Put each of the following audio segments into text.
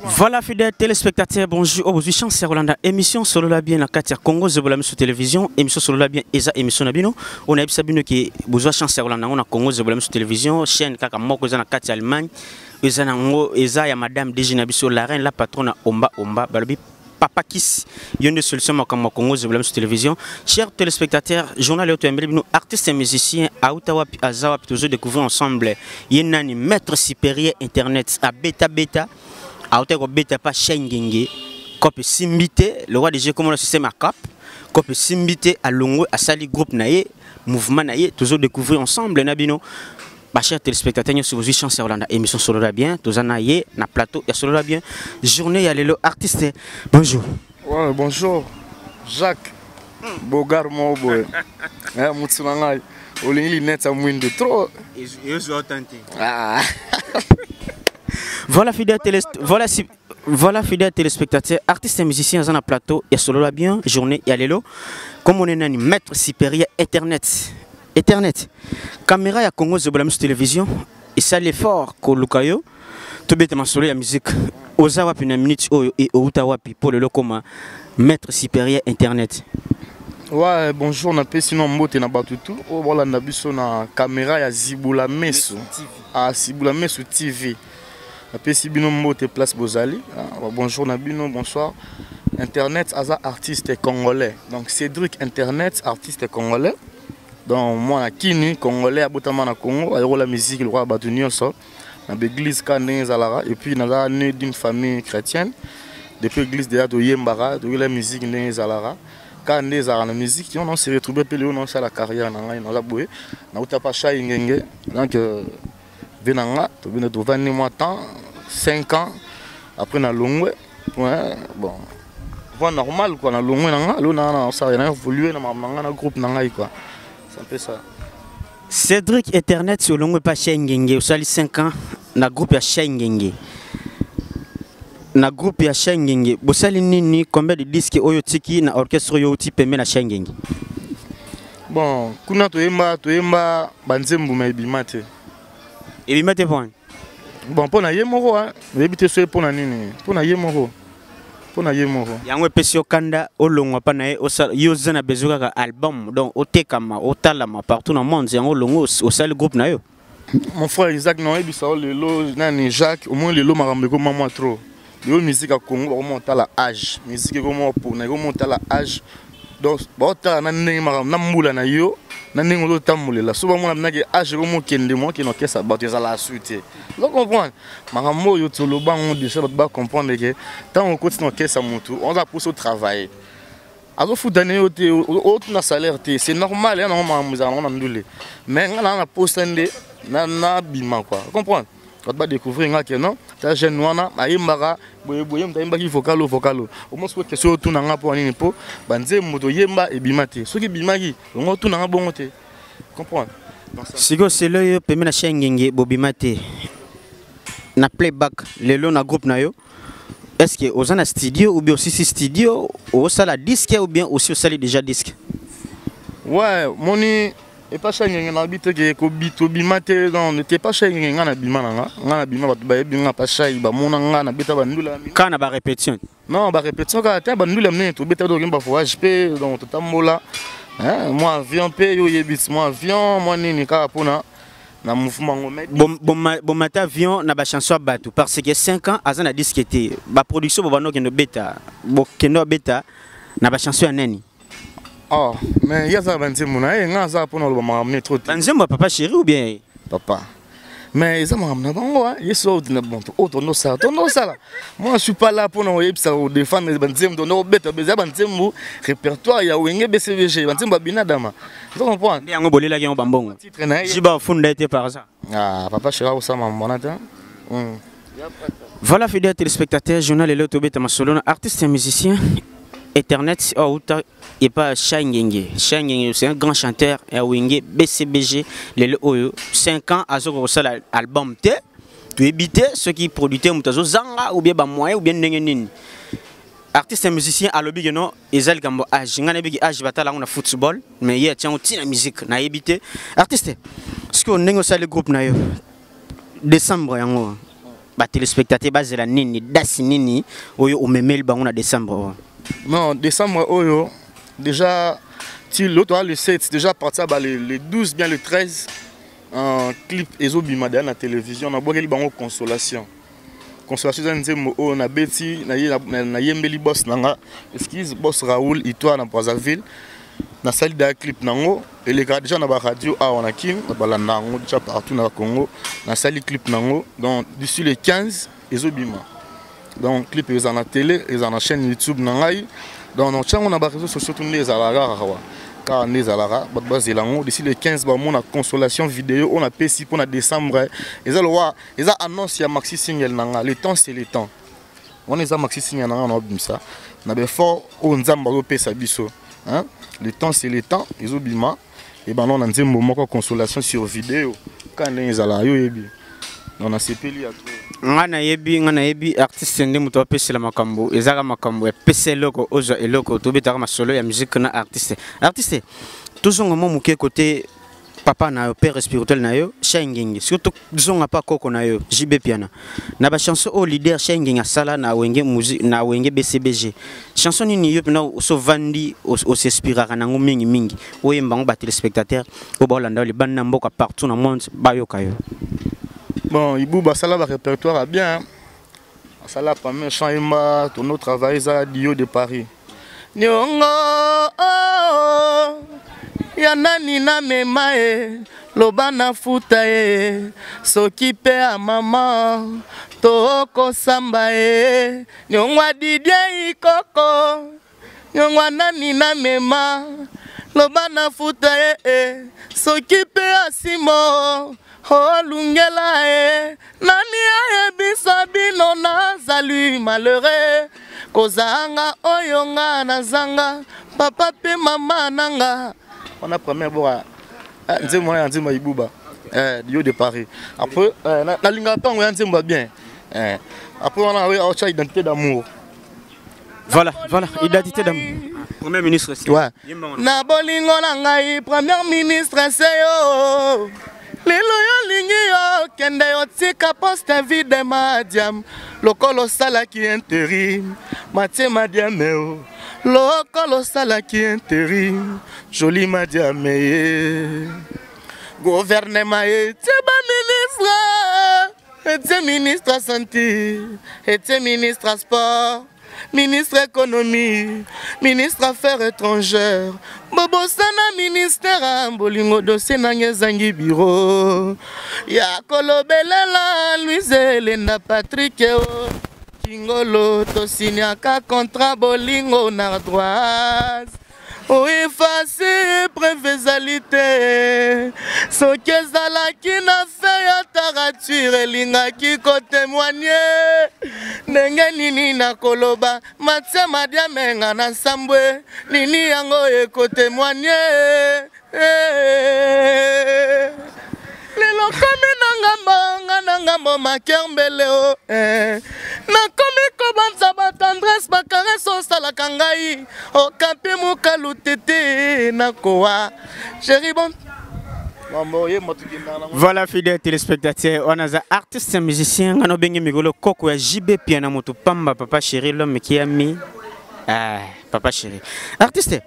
Voilà, fidèles téléspectateurs, bonjour. Aujourd'hui, chance Rolanda. Émission sur le bien la Katia Congo, je vous la sur télévision. Émission sur le bien, Eza, émission Nabino. On a Sabino qui besoin chance Rolanda. On a Congo, je vous la sur télévision. Chaîne Kaka Moko, Zana Katia Allemagne. Eza, ya Madame Dejinabiso, la reine, la patronne, Omba, Balobi. Papa Kiss, il y a une solution comme Congo, je vous la sur télévision. Chers téléspectateurs, journal auto artistes et musiciens, à Ottawa, à Zawa, toujours découvrir ensemble. Il y a un maître supérieur internet à Beta. A hauteur beta pas Shengenge, copé simbité, le roi des jeux comme le système à cap, copé simbité à Longo, à Sali groupe naïe, mouvement naïe, toujours découvrir ensemble, Nabino. Ma chère téléspectateurs, nous sommes aujourd'hui sur la émission sur le bien, tous en aïe, na plateau, et sur le bien, journée, il y a les artistes. Bonjour. Ouais, bonjour, Jacques, Bogar Moboy, Moutsunangai, Olingi net à moins de trop. Et je suis authentique. Ah. Voilà fidèles téléspectateurs, artistes et musiciens dans un plateau, et sur le bien, journée, et allélo. Comme on est un maître supérieur Internet. Caméra ya Congo de la télévision, et ça l'effort que Lukayo, tout bêtement sur la musique, aux Awapi une minute et au Outawapi pour le locoma, maître supérieur Internet. Ouais, bonjour, on appelle sinon Mbote na Batutu. Oh, voilà, on a vu sur la caméra ya Zibula Mesu. Ah, Zibula Mesu TV. Après si bino Mbote place Bozali. Bonjour Nabino, bonsoir. Internet Aza artiste congolais. Donc Cédric Internet artiste congolais. Donc moi na Kini congolais à Botama na Congo, à la musique le roi Batunio ça. Na l'église Kané Zalara et puis na né d'une famille chrétienne. Depuis l'église de Yembara, de la musique né Zalara. Kané Zara la musique, on s'est retrouvé puis on a la carrière na la boué. Na utapa Chai Ngenge. Donc Venanga, tu viens de 20 mois temps, 5 ans, après na Longwe, ouais, bon, voie normal quoi, na Longwe nanga, ça a évolué dans ma groupe nanga quoi, c'est un peu ça. Cédric Internet sur Longwe pas Shengenge, au sali 5 ans, na groupe ya Shengenge. Na groupe ya Shengenge, vous sali nini combien de disques oyotiki na orchestre yoti peme na Shengenge? Bon, kuna toyemba banzembu maibimate. Et il mette point. Bon, pour na yemoro, hein. L'habité soit pour na nini. Pour na yemoro. Pour na yemoro. Yangwe pesio kanda olongo pa na yoza na bezuka ka album donc otekama otalama partout dans le monde yango longo au seul groupe na yo. Mon frère Isaac non ebisa le lo nani Jacques au moins le lo marambe ko mama trop. Le musique à Congo remonte à la âge. Musique comment pour na remonte à la âge. Donc bota na nini maram na mbula na yo. Nani ngolo tamulela soba mona mnake age komo kende mo ki no kesa bato za la suite donc comprendre makambo yo tolo bango de ça ba comprendre que tant on continue kesa mutu on va pousser au travail azo fudane yo te autre na salaire te c'est normal ya no mamuza on ndule mais ngana na postende na bima quoi comprendre quand ba découvrir nga que non ta jeune wana ayembaka boye mutayemba ki vocalo au moins que question tout na nga po nini po banze moto yemba e bimate soki bimaki ngo tout na nga bongo te comprendre sigo c'est le peme na Shengenge bobimate na playback lelo na groupe na yo est-ce que aux en studio ou bien aussi studio au sala disque ou bien aussi au sala déjà disque ouais moni et pas Shengenge na bité que ko bito bimate non n'était pas Shengenge na bima na bima ba ba binga pas Shai ba mona nga na beta bandula kana ba répétition non ba répétition ka ta bandula mne to beta do ngimba voyage pe donc totambola hein moi avion pe yo yebit moi avion moi nini ka pona na mouvement ngomé bon mata avion na ba chanson batou parce que 5 ans azana disqueté ba production bo bano kendo beta bo kendo beta na ba chanson nani. Oh, mais il y a ça, Benzembo, il y a ça pour nous ramener trop. Benzembo, papa chéri ou bien? Papa. Mais ils ont ramené bon, il y a ça, on ça. Moi, je suis pas là pour nous défendre Benzembo, nous bête, Benzembo, répertoire, il y a Wenge BCVG, Benzembo Binadama. Tu comprends? Il y a un bolé là qui est en bambon. Jiba fondé été par ça. Ah, papa chéri, où ça, maman, voilà, fidèles téléspectateurs, journal et l'autobé, Tamasolo, artiste et musicien. Internet et pas Shengenge. Shengenge c'est un grand chanteur et Wenge BCBG les 5 ans à ce album te tu éviter ceux qui produisaient mutazo zanga ou bien ba moyen ou bien nengeni artiste et musicien à lobby non ezal gambo âge ngana bigi âge batala on a football mais il tient aussi la musique na éviter artiste ce qu'on nengo ça le groupe na yo décembre yango ba téléspectateur bazela nini dasi nini oyo omemeli bango na décembre. Non, décembre oyo déjà l'autre le 7 déjà partir le 12 bien le 13 un clip ezobima dans la télévision na bokeli bango consolation. Consolation nzembo o na beti na yembeli boss nanga excuse boss Raoul Itoa na Brazzaville na salle de clip nango et les gars déjà na ba radio a on a kim bala nango déjà partout na Congo na salle clip nango donc d'ici le 15 ezobima donc clip ils en a télé ils en a chaîne YouTube nangai donc on tient on a ba réseaux sociaux tous les alara car les alara bazelango d'ici le 15 ba mon consolation vidéo on a PC pour na décembre ils a annonce ya maxi single nanga le temps c'est le temps on les a maxi single nanga on a bim ça na be fort on nzamba ko pesa biso hein le temps c'est le temps ezobima et ben on a un moment de consolation sur vidéo quand les ala yo yebi on a sepeli à tout ngana yebi artiste ndé muto pesa la makambo ezaka makambo pesa loko ozo eloko to betaka masolo ya musique na artiste toujours ngamo muke côté papa na yo père spirituel na yo Shengenge surtout disons pas koko na yo JB Piana na ba chanson au leader Shengenge sala na wenge musique na wenge BCBG chanson ni yo na so vandi au s'inspirera na mingi oyemba ngo ba téléspectateur au Bolanda le banda mboka partout dans monde ba yo kayo. Bon Ibou basala ba répertoire bien sala pas même chant ton autre travail ça Dio de Paris Nyongo ya nani na mema loba na futa soki pe a mama toko samba nyongwa Didier Ikoko nyongwa nani na mema loba na futa soki pe a Simo olungela nani ayebisa bino nazali malheureux kozanga oyonga nazanga papa pe mama nanga. On a première boire nzema Ibouba Dio de Paris après na linga pa on nzema bien après on a autre identité d'amour voilà identité d'amour premier ministre c'est ouais na bolingo na ngai premier ministre c'est yo lelo yo lingi yo kende yo tika poste vide madiam lokolo sala ki intérim Mathieu Madiameo lokolo sala ki intérim joli Madiame gouvernement était ministre santé était ministre sport ministre économie ministre affaires étrangères bobo sana ministère bolingo dossier na zangi bureau ya kolobelela Louise Elena Patrick Kingolo to signaka contrat bolingo na droite o effacer prévésalité soki ezalaki na fe ya tarature elingaki kotémoigner ndenge nini na koloba Mathieu Madiamenga na nsambwe nini yango ekotémoigner lelo komi na ngambo makerbele o nakomi kobanza batendresse bakarese osalaka ngai okapi mokalu tete nakowa chéri bon. Voilà fidèles téléspectateurs, on a un artiste un musicien, on a bien migolo Koko ya JB Piana moto pamba papa chéri l'homme qui a mis papa chéri. Artiste,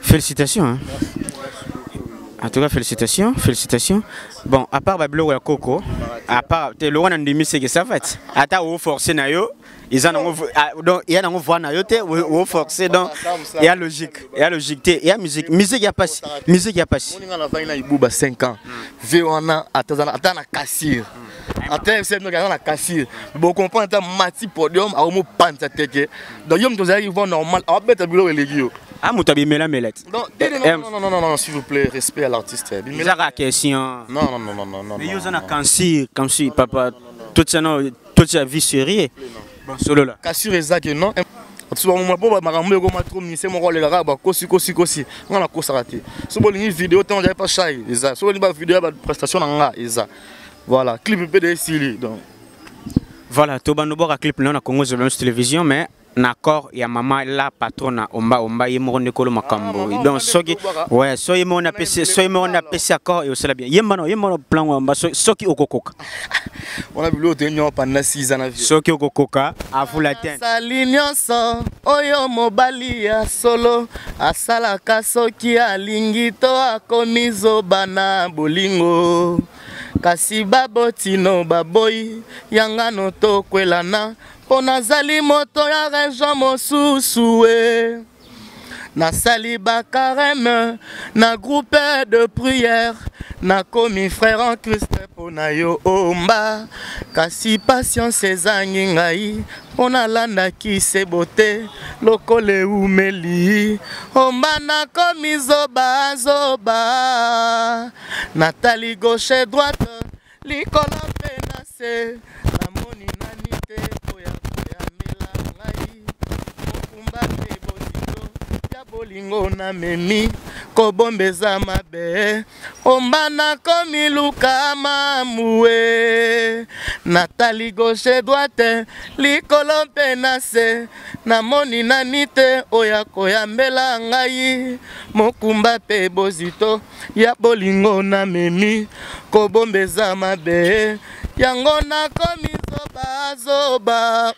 félicitations hein. En tout cas, félicitations. Bon, à part Bablo et Coco, à part le one and demi, c'est que ça fait. À ta ou forcé na yo, ils en ont donc il y a un voix na yo te ou forcé donc il y a logique, il y a musique il y a pas On a fait na Ibouba 5 ans. Véona atana cassir. Attends, c'est nous gardons la cassir. Bon comprendre ta mati podium à mo panta teke. Donc yom to zari vont normal. A beta bulo elegio. Ah, Moutabi Mela Melet. Non, s'il vous plaît, respect à l'artiste. Bizarre question. Non. Mais il y a un cancer, comme si papa, toute sa vie sérieux. Bon, solo là. Cassure exact, non. Tu vas me dire, marambo ko matro ministère mon rôle là ba kosi. On a kosi raté. So bo lingi vidéo tant j'avais pas chai, eza. So ba vidéo ba prestation nga eza. Voilà, clip PDC donc. Voilà, Tobano Bora clip là na Congo sur la télévision mais na corps ya mama la patrona omba yemo ndekolo makambo donc soki ouais so yemo na pc accord et osala bien yemo plan omba soki okokoka on a vu l'autre union pendant 6 ans na vie soki okokoka afula ten sali nyonso oyo mobali ya solo asalaka soki alingi to akomizoba na bolingo kasi babotino baboyi yangano tokwelana po nazali moto ya région mosusu e nasali bakareme na groupe de prière nakomi frère en Christ po na yo omba kasi patience ezangi ngai po nalandaki se bote lokole umeli omba nakomi zoba natali gauche droite likolo mpe na se namoni nani te oya koyamela ngai mokumba mpe bozindo ya bolingo na memi kobombeza mabe omba nakomi luka mamue natali gauche droite likolo mpe na se namoni nani te oya koyambela ngai mokumba mpe bozito ya bolingo na memi kobombeza mabe yango nakomi zoba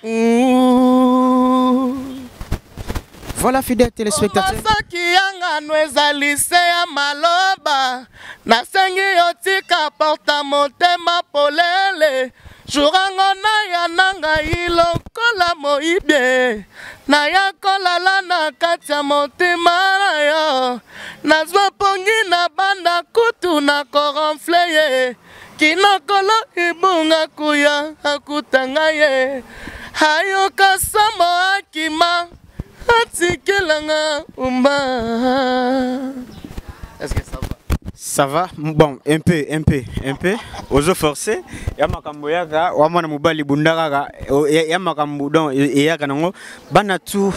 Voilà, fidèles téléspectateurs. Soki yanga no ezali se ya maloba nasengi yotika porta motema polele jurango na ya nanga ilokola moibie na ya kolala na kati ya motema na yo nazwa pongi na banda kutu na koronfle ye kinokolo ibunga kuya akutanga ye hayoka samo akima Atikelanga umba. Est-ce que ça va? Ça va? Bon, un peu. Ozo forcé. Yamakambo yaka, wamana mubali bundaka, yamakambo don yaka nango. Banatu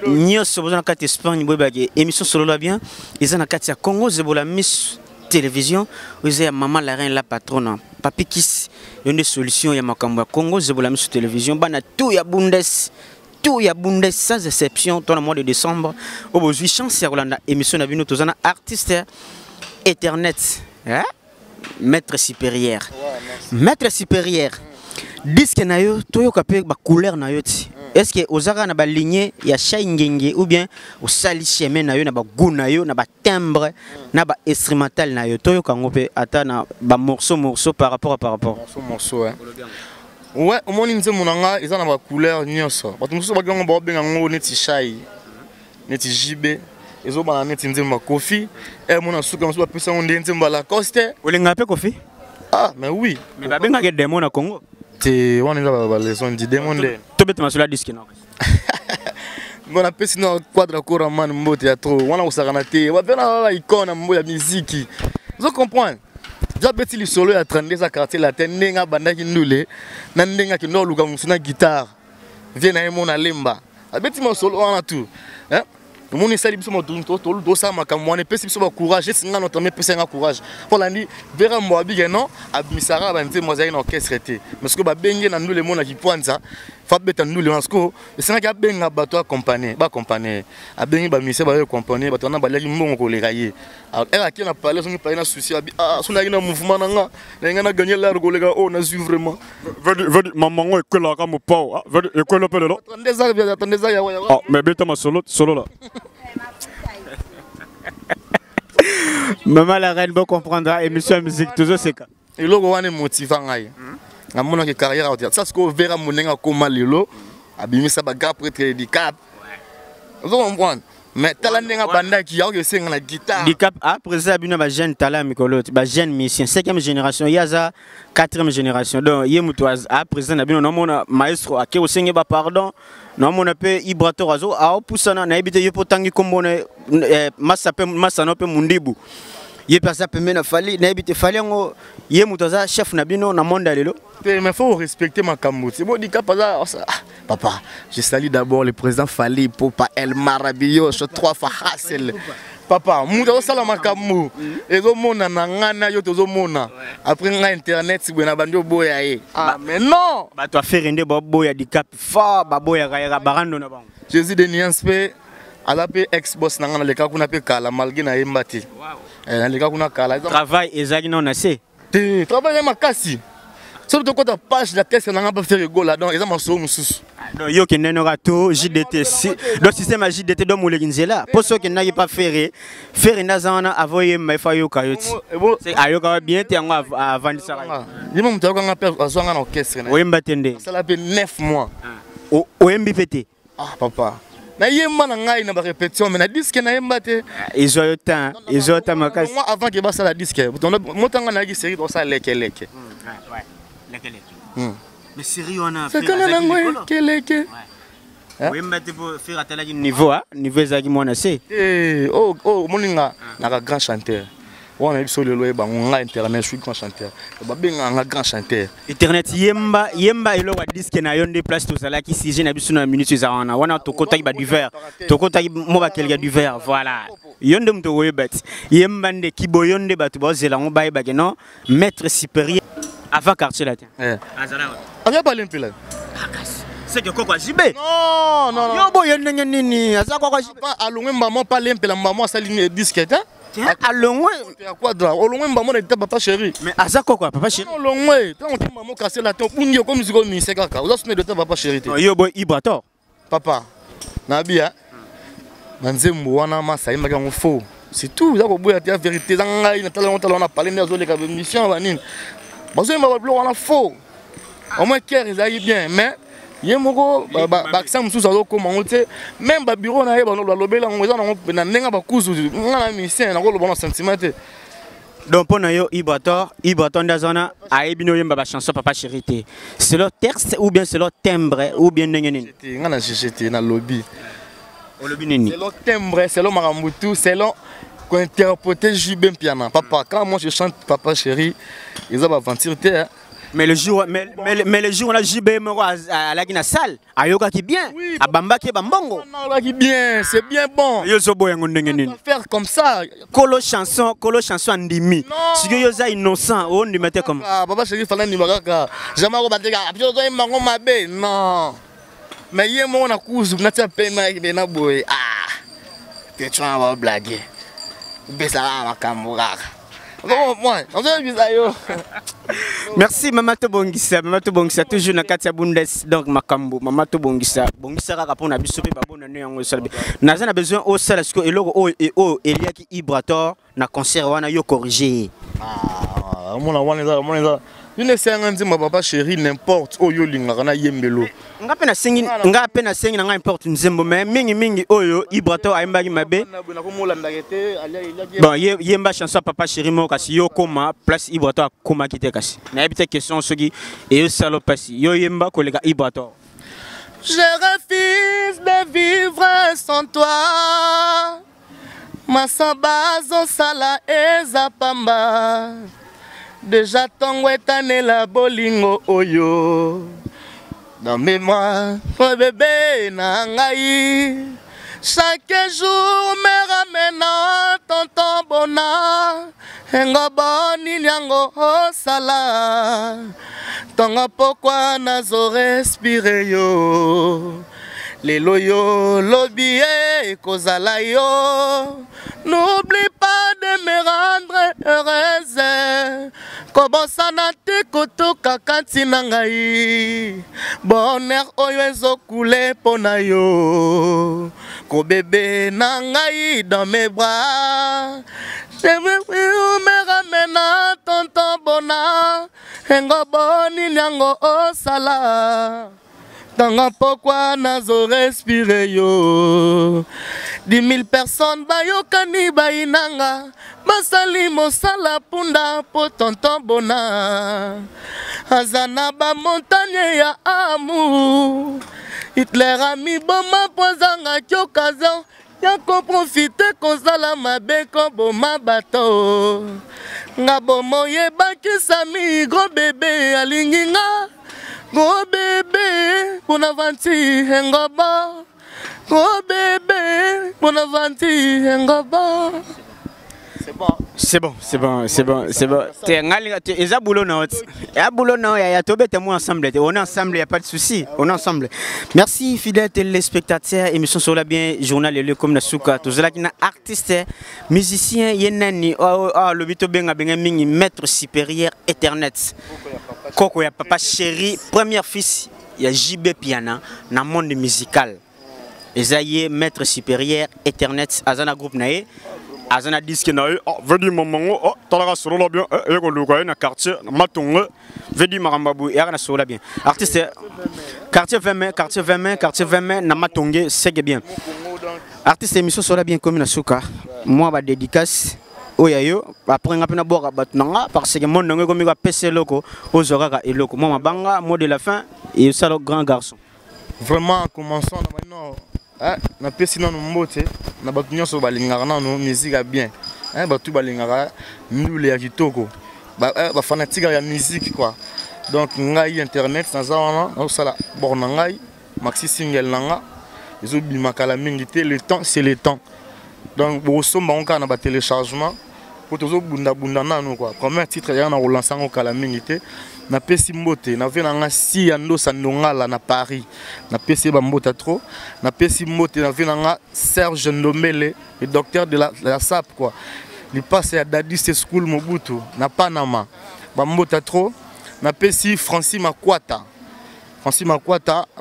nyoso bozana kati Espagne boybaki émission solo la bien. Ils na kati ya Congo zebola Miss Télévision. Vous avez maman la reine la patronne. Papi Kiss, une des solutions yamakambo ya Congo zebola Miss Télévision. Banatu ya Bundes. Tout y a Bundes sans exception dans le mois de décembre. Aujourd'hui, chance à Rolanda émission na bino tozana artiste Ethernet, maître supérieur. Maître supérieur. Disque na yo toyo kapé ba couleur na yo ti. Est-ce que ozaka na ba lignée ya shaingenge ou bien au sali chemin na yo na ba goût na yo na ba timbre na ba instrumental na yo toyo kango pe ata na ba morceau par rapport. Morceau ouais. Ouais, au moins ils ont ils ont la couleur nyonso. Parce que nous sommes pas bien en neti chai, neti jibé. Ils ont pas neti nzemba coffee. Et mon asuka nous pas penser on nzemba la coste. Vous l'engapé coffee? Ah, mais oui. Mais ba benga ke démon na Congo. C'est on est là ba les on dit démon. To bête ma sur la disque non. On appelle sinon quadra cora man mbote ya trop. On a usakana te. Wa bena la icône mbo ya musique. Vous comprenez? Jabeti li solo ya 32 za quartier latin nenga bandaki ndule na nenga ki no luka musuna guitare vient na yemo na lemba abeti mo solo wana tout hein moni sali biso mo to sa makambo wana pesi biso ba courage singa no tamé pesi nga courage pour ndi vera mo abige non abmisara ba nte mo za ina orchestre te parce que ba benge na ndule mo na kipwanza fa beta ndule parce que singa ka benga bato accompagner ba accompagner abengi ba mise ba accompagner bato na ba laki mbongo ko lekaye alors qui na parlé son pas na souci ah son na mouvement na nga na gagner la regolega oh na su vraiment veut maman ko la ka mo pa veut ko le pele lo 32 ans ya ah mais beta ma solo là. Maman la reine bon comprendra émission musique toujours c'est cas. Et logo wane motivant ngai. Na mona ke carrière au théâtre. Ça ce que vera monenga koma lelo abimisa ba gap prêtre handicap. Vous comprenez? Mais talent nga banda ki ya ke senga na guitare. Handicap après ça bino ba jeune talent mikolo, ba jeune musicien 5e génération, yaza 4e génération. Donc yemutoise après ça na bino na mona maestro ake osenge ba pardon. Non mon appel Ibrato Razo a opusana na ebite yepo tangi kombone masa no pe mundibu ye pasa pe mena fali na ebite fali ngo ye mutaza chef na bino na monde lelo mais faut respecter ma kamouti bon dika paza papa je salue d'abord le président Fali pour pas El Marabillo 3 fois Hassel Papa, muta osala makambo. Ezomona na ngana yo tozomona. Après nga internet si bwana bandi oboya ye. Ah mais non. Ba toi faire rende ba boya di cap fort ba boya ga barando na bango. Jésus de Nianspe ala pe ex-boss na ngana leka kuna pe kala malgré na yembati. Wow. Leka kuna kala. Travail ezaki non assez. Te travail makasi. Surtout quand ta page la test na nga pas faire rigolo là-dedans, ils ont so mususu. Donc yo ke neno rato JDT donc système à JDT do moleginzela pour ceux qui n'a pas faire ndazana avoyer mai fa yo kayoti. C'est ayoka bien te ngo avant ça. Yimo mutaka nga père azwanga na orchestre na. Oyemba tende. Ça l'a fait 9 mois. Oyembi pété. Ah papa. Na yemba na ngai na ba répétition mais na disque na yemba te. Ils ont temps makasi. Moi avant que ba ça la disque. Motanga na gi série do ça leke. Ouais. Mais sérieux on a fait. C'est quand même keleke. Oui, mais tu peux faire à tel niveau, niveau ezaki mona c'est. Moninga na grand chanteur. On a eu sur le loyer on a internet je suis grand chanteur. Ba benga un grand chanteur. Internet yemba elo wa disque na yonde place to sala ki si na biso na minute za wana tokota ba du verre. Tokota mo ba kelga du verre voilà. Yonde mto webet. Yemba nde kiboyonde batu bozela ngo baye ba non maître supérieur avant quartier latin. Azala. On va parler un peu là. C'est que quoi JB? Non. Yo boy nini aza quoi JB? Alongwe maman parler un peu la maman ça ligne disquette hein? Alongwe à quoi là? Alongwe maman était papa chéri. Mais aza quoi papa chéri? Alongwe, quand on dit maman casser la tête, on comme musique comme c'est kaka. Vous avez de papa chéri. Yo boy Ibrator. Papa. Nabia. Nanzembo wana masa imaka ngo faux. C'est tout, ça ko boya la vérité zanga ina tala on a parlé de les mission banine. Bazo mba blo wana faux. Au moins cœur ils aillent bien mais yemoko ba exam sous azo ko mangote même ba bureau na ye ba no lobela ngoza na ndenga ba kuzu ngana mission na ko lo bon sentiment. Donc pour yo Ibrator ndazana aibino yemba ba chanson papa chéri. C'est leur texte ou bien c'est leur timbre ou bien nini? Ngana j'étais na lobby. Au lobby nini? C'est leur timbre, c'est leur marambutu, c'est leur qu'on interpréter JB piano. Papa quand moi je chante papa chéri, ils ont aventure terre. Mais le jour on a JB moko à la salle, ayoka qui bien, à bamba qui bambongo. Non là qui bien, c'est bien bon. Yo zo boyango ndenge nini? Faire comme ça. Kolo chanson ndimi. Si yo za innocent, on lui mettait comme papa chéri fallait ni bakaka. Jamais ko bateka, apio zo mango mabe. Non. Mais yemo na kuzu na tia pena ki na boy. Ah. Tu tu vas blaguer. Besa makambo kaka. Merci Maman Tobongisa toujours na kati ya Bundes donc makambo Maman Tobongisa kaka pona biso pe babona ne yango salbe naza na besoin au sala siko eloko o eliaki Ibrator na concert wana yo corriger mona wana une séance ma papa chéri n'importe oyo linga na yembelo nga pe na sengi na nga importe nzembo mais mingi oyo Ibrator aimbaki mabe bon yemba chanson papa chéri mo kasi yo koma place Ibrator koma kite kasi na ebite question soki et yo salo pasi yo yemba kolega Ibrator. Je refuse de vivre sans toi masabazo sala ezapamba. Déjà tongo etane la bolingo oyo dans mémoire oh bébé na ngai chaque jour me ramena tonton bona engo boni nyango osala tongo pourquoi nazo respirer yo lelo yo lobi kozala yo n'oublie pas de me rendre heureuse. Kobosana te kotoka kati na ngai. Bonheur oyo ezokule pona yo. Ko bébé na ngai dans mes bras. Je veux me ramena tonton bona. Engo boni nyango osala. Tanga pourquoi nazo respirer yo 10 000 personnes bayokani bainanga basali mosala punda po tonton bona azana ba montagne ya amour Hitler ami boma pozanga kyokazo ya ko profiter kozala mabe ko boma bato nga bomo yebakisa mi gros bébé alinginga Go bébé, pour avanti, hengoba. Oh bébé, mon aventure, ngaba. C'est bon. C'est bon, c'est bon, c'est bon, c'est bon. Et ça boulot non. Et boulot non, il y a Tobé et moi ensemble. On est ensemble, il n'y a pas de souci. On est ensemble. Merci fidèles téléspectateurs, émission sur la bien journal le comme Nasuka. Tous là qui sont artistes, musiciens, yenani, le bito benga benga mingi maître supérieur Ethernet. Koko ya papa chéri, premier fils, il y a JB Piana dans le monde musical. Esaïe maître supérieur Ethernet azana groupe nae. Azana disque na vedi maman talaka solo la bien e ko luka na quartier matongo vedi marambabu et na solo la bien artiste quartier 20 na matonge c'est bien artiste émission solo la bien comme na suka moi ba dédicace oyayo après ngapena boka batnanga parce que mon ndongo comme ko pc loko ozoraka eloko moi mabanga mot de la fin et ça le grand garçon vraiment commençons maintenant. Na pesi na mbote na batu nyonso balingaka na no musique bien batu balingaka mbule ya kitoko ba fanatique ya musique quoi donc ngai internet na zawana na sala borna ngai maxi single nanga ezo bimaka la mingi te le temps c'est le temps donc bo somba onka na ba téléchargement pour tozo bunda nanu quoi premier titre ya na relancer ngo kala mingi te na pesi mbote na vena nga si ando sandongala na Paris na pesi ba mbota trop na pesi mbote na vena nga Serge Ndomele le docteur de la SAP quoi il passe à Dadis School Mobutu na Panama ba mbota trop na pesi Francis Makwata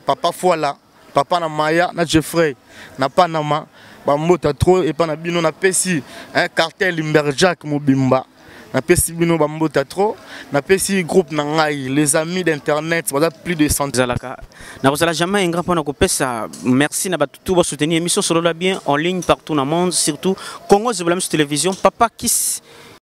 papa Foala papa na Maya na Jeffrey na Panama ba mbota trop et pa na bino na pesi un cartel Limberjack Mobimba na pesi bino bambota trop na pesi groupe nangai les amis d'internet voilà plus de 100 zalaka na kozala jamais un grand point na kopesa merci na batutu ba soutenir émission solo la bien en ligne partout dans le monde surtout Congo Zebola Télévision papa Kiss